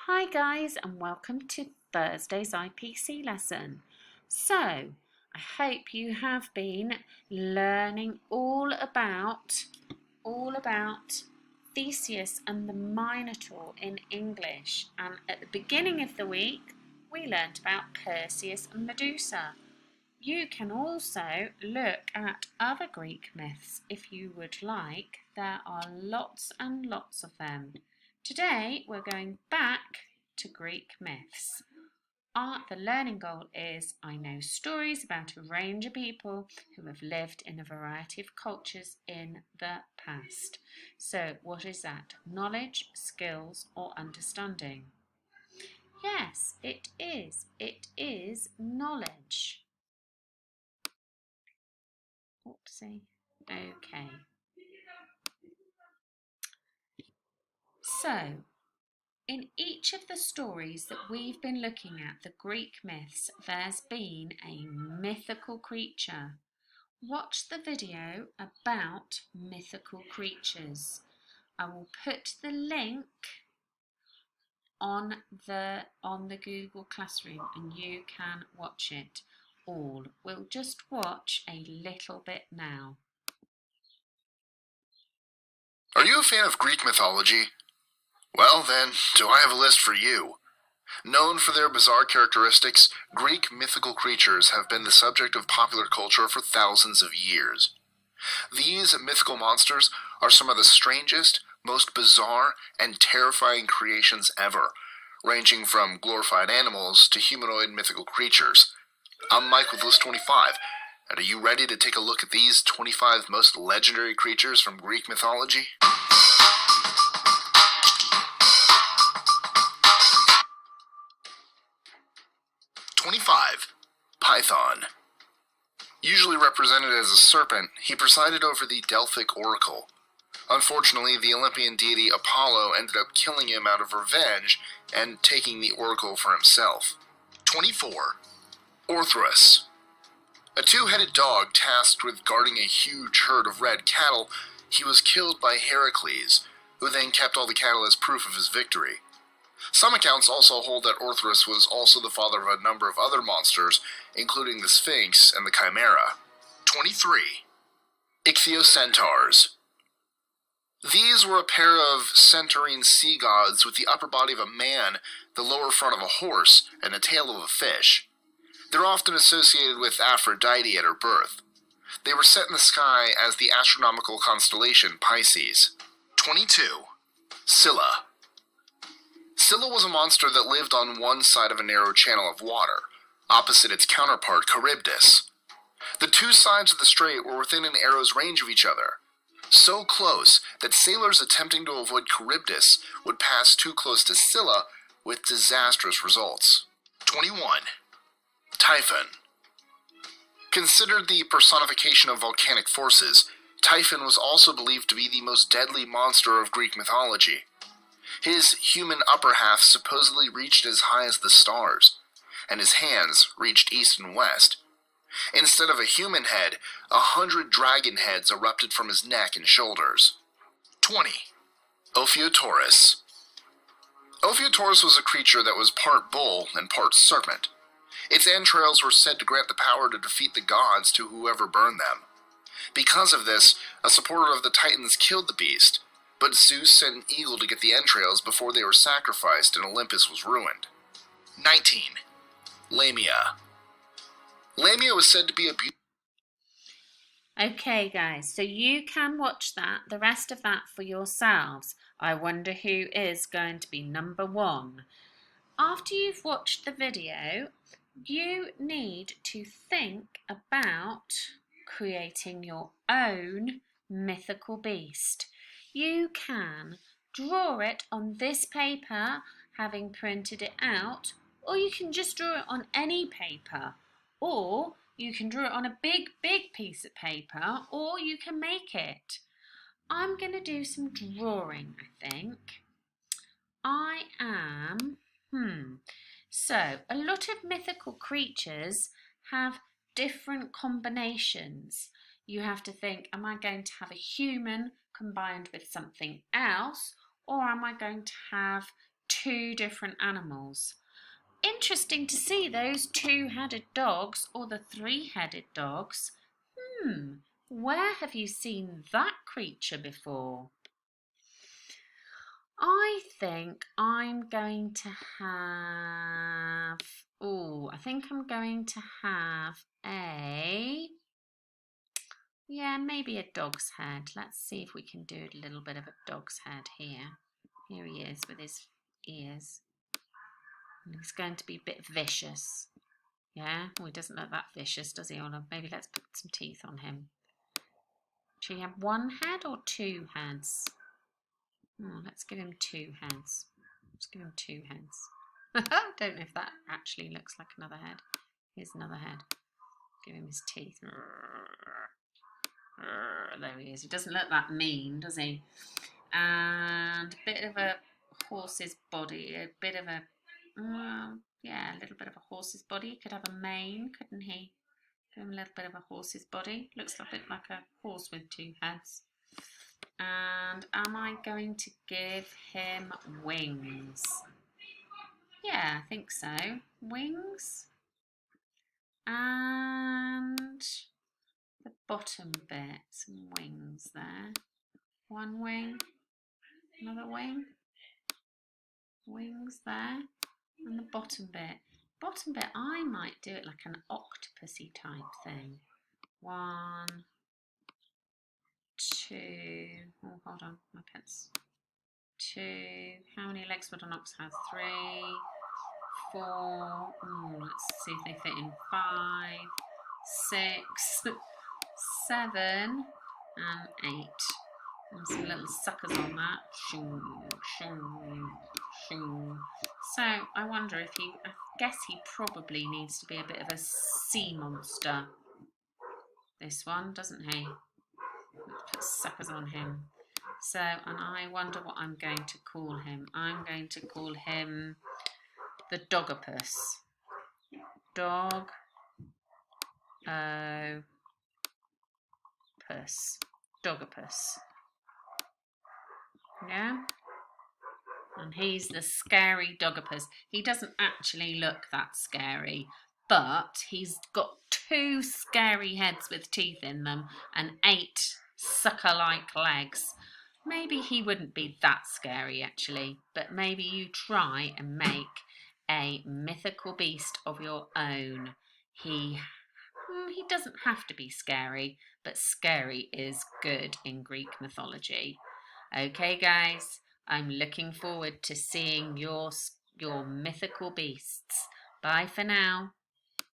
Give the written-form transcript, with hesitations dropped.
Hi guys, and welcome to Thursday's IPC lesson. So, I hope you have been learning all about Theseus and the Minotaur in English, and at the beginning of the week we learnt about Perseus and Medusa. You can also look at other Greek myths if you would like. There are lots and lots of them. Today we're going back to Greek myths. The learning goal is I know stories about a range of people who have lived in a variety of cultures in the past. So what is that? Knowledge, skills or understanding? Yes, it is. It is knowledge. Oopsie. Okay. So, in each of the stories that we've been looking at, the Greek myths, there's been a mythical creature. Watch the video about mythical creatures. I will put the link on the Google Classroom and you can watch it all. We'll just watch a little bit now. Are you a fan of Greek mythology? Well then, do I have a list for you. Known for their bizarre characteristics, Greek mythical creatures have been the subject of popular culture for thousands of years. These mythical monsters are some of the strangest, most bizarre, and terrifying creations ever, ranging from glorified animals to humanoid mythical creatures. I'm Mike with List 25, and are you ready to take a look at these 25 most legendary creatures from Greek mythology? Python. Usually represented as a serpent, he presided over the Delphic Oracle. Unfortunately, the Olympian deity Apollo ended up killing him out of revenge and taking the oracle for himself. 24. Orthrus. A two-headed dog tasked with guarding a huge herd of red cattle, he was killed by Heracles, who then kept all the cattle as proof of his victory. Some accounts also hold that Orthrus was also the father of a number of other monsters, including the Sphinx and the Chimera. 23. Ichthyocentaurs. These were a pair of centaurine sea gods with the upper body of a man, the lower front of a horse, and the tail of a fish. They're often associated with Aphrodite at her birth. They were set in the sky as the astronomical constellation Pisces. 22. Scylla. Scylla was a monster that lived on one side of a narrow channel of water, opposite its counterpart Charybdis. The two sides of the strait were within an arrow's range of each other, so close that sailors attempting to avoid Charybdis would pass too close to Scylla with disastrous results. 21. Typhon. Considered the personification of volcanic forces, Typhon was also believed to be the most deadly monster of Greek mythology. His human upper half supposedly reached as high as the stars, and his hands reached east and west. Instead of a human head, 100 dragon heads erupted from his neck and shoulders. 20. Ophiotaurus. Ophiotaurus was a creature that was part bull and part serpent. Its entrails were said to grant the power to defeat the gods to whoever burned them. Because of this, a supporter of the Titans killed the beast, but Zeus sent an eagle to get the entrails before they were sacrificed and Olympus was ruined. 19. Lamia. Lamia was said to be a beautiful... Okay guys, so you can watch the rest of that for yourselves. I wonder who is going to be number one. After you've watched the video, you need to think about creating your own mythical beast. You can draw it on this paper, having printed it out, or you can just draw it on any paper, or you can draw it on a big piece of paper, or you can make it. I'm going to do some drawing, I think. So, a lot of mythical creatures have different combinations. You have to think, am I going to have a human combined with something else, or am I going to have two different animals. Interesting to see those two-headed dogs or the three-headed dogs. Where have you seen that creature before? I think I'm going to have, I think I'm going to have maybe a dog's head. Let's see if we can do a little bit of a dog's head here. Here he is with his ears. And he's going to be a bit vicious. Yeah, he doesn't look that vicious, does he, Ola? Maybe let's put some teeth on him. Should he have one head or two heads? Let's give him two heads. Let's give him two heads. I don't know if that actually looks like another head. Here's another head. Give him his teeth. There he is. He doesn't look that mean, does he? And a bit of a horse's body. A bit of a, a little bit of a horse's body. He could have a mane, couldn't he? Give him a little bit of a horse's body. Looks a bit like a horse with two heads. And am I going to give him wings? Yeah, I think so. Wings. And the bottom bit, some wings there. One wing, another wing. Wings there. And the bottom bit. Bottom bit, I might do it like an octopusy type thing. 1, 2, hold on, my pets. 2, how many legs would an ox have? 3, 4, let's see if they fit in. 5, 6, 7, and 8. And some little suckers on that. Shoo, shoo, shoo. So I wonder if I guess he probably needs to be a bit of a sea monster. This one, doesn't he? Let's put suckers on him. So, and I wonder what I'm going to call him. I'm going to call him the Dogopus. Dog-o-puss. Dogopus. Yeah? And he's the scary Dogopus. He doesn't actually look that scary, but he's got 2 scary heads with teeth in them and 8 sucker-like legs. Maybe he wouldn't be that scary actually, but maybe you try and make a mythical beast of your own. He doesn't have to be scary, but scary is good in Greek mythology. Okay, guys, I'm looking forward to seeing your mythical beasts. Bye for now.